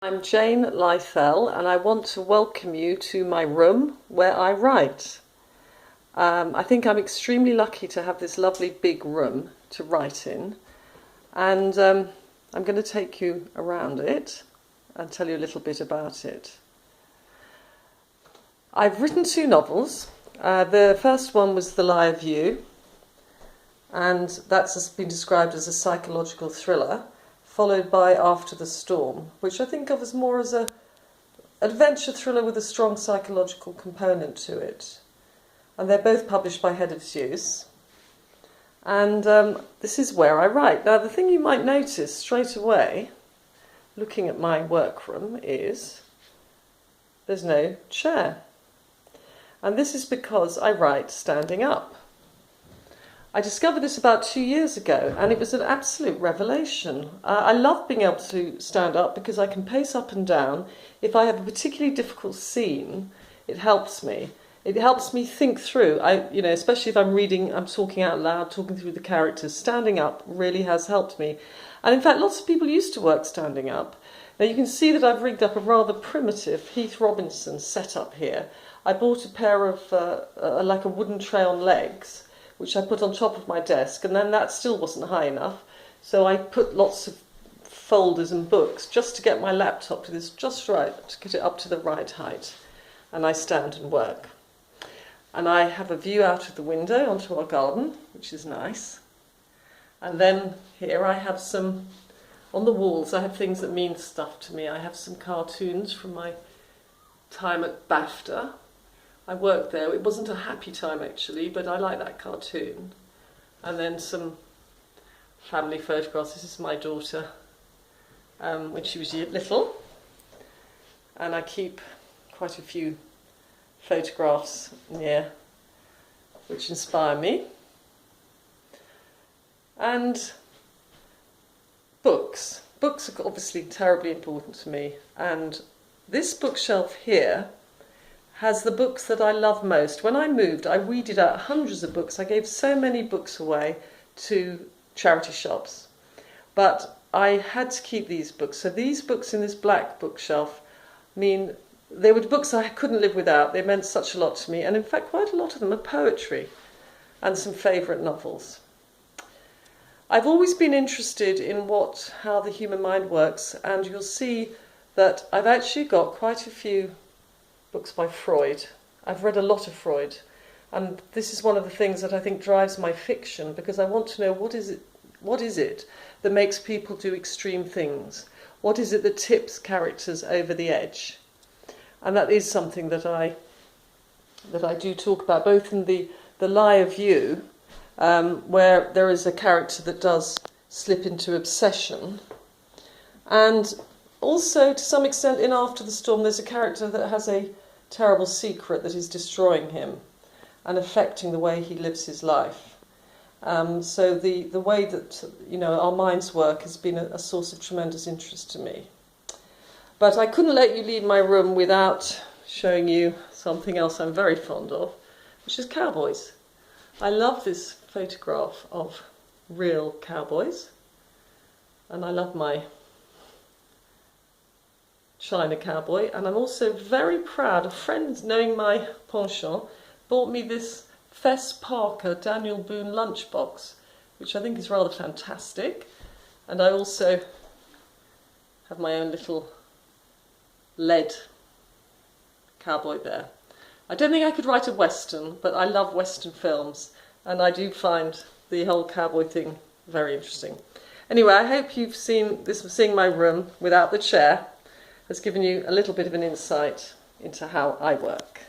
I'm Jane Lythell, and I want to welcome you to my room where I write. I think I'm extremely lucky to have this lovely big room to write in, and I'm going to take you around it and tell you a little bit about it. I've written 2 novels. The first one was The Lie of You, and that's been described as a psychological thriller, followed by After the Storm, which I think of as more as an adventure thriller with a strong psychological component to it. And they're both published by Head of Zeus. And this is where I write. Now, the thing you might notice straight away, looking at my workroom, is there's no chair. And this is because I write standing up. I discovered this about 2 years ago, and it was an absolute revelation. I love being able to stand up because I can pace up and down. If I have a particularly difficult scene, it helps me. It helps me think through. Especially if I'm reading, I'm talking out loud, talking through the characters. Standing up really has helped me. And in fact, lots of people used to work standing up. Now you can see that I've rigged up a rather primitive Heath Robinson setup here. I bought a pair of like a wooden tray on legs, which I put on top of my desk, and then that still wasn't high enough. So I put lots of folders and books just to get my laptop to this just right, to get it up to the right height. And I stand and work. And I have a view out of the window onto our garden, which is nice. And then here I have some, on the walls, I have things that mean stuff to me. I have some cartoons from my time at BAFTA. I worked there. It wasn't a happy time actually, but I like that cartoon. And then some family photographs. This is my daughter when she was little. And I keep quite a few photographs here which inspire me. And books. Books are obviously terribly important to me. And this bookshelf here has the books that I love most. When I moved, I weeded out hundreds of books. I gave so many books away to charity shops. But I had to keep these books. So these books in this black bookshelf mean they were books I couldn't live without. They meant such a lot to me. And in fact, quite a lot of them are poetry and some favourite novels. I've always been interested in how the human mind works, and you'll see that I've actually got quite a few books by Freud. I've read a lot of Freud, and this is one of the things that I think drives my fiction, because I want to know what is it that makes people do extreme things? What is it that tips characters over the edge? And that is something that I do talk about, both in the Lie of You, where there is a character that does slip into obsession, and also, to some extent, in After the Storm, there's a character that has a terrible secret that is destroying him and affecting the way he lives his life. So the way that our minds work has been a source of tremendous interest to me. But I couldn't let you leave my room without showing you something else I'm very fond of, which is cowboys. I love this photograph of real cowboys, and I love my China cowboy, and I'm also very proud of friends, knowing my penchant, bought me this Fess Parker Daniel Boone lunchbox, which I think is rather fantastic. And I also have my own little lead cowboy there. I don't think I could write a western, but I love western films, and I do find the whole cowboy thing very interesting. Anyway, I hope you've seen this. Seeing my room without the chair has given you a little bit of an insight into how I work.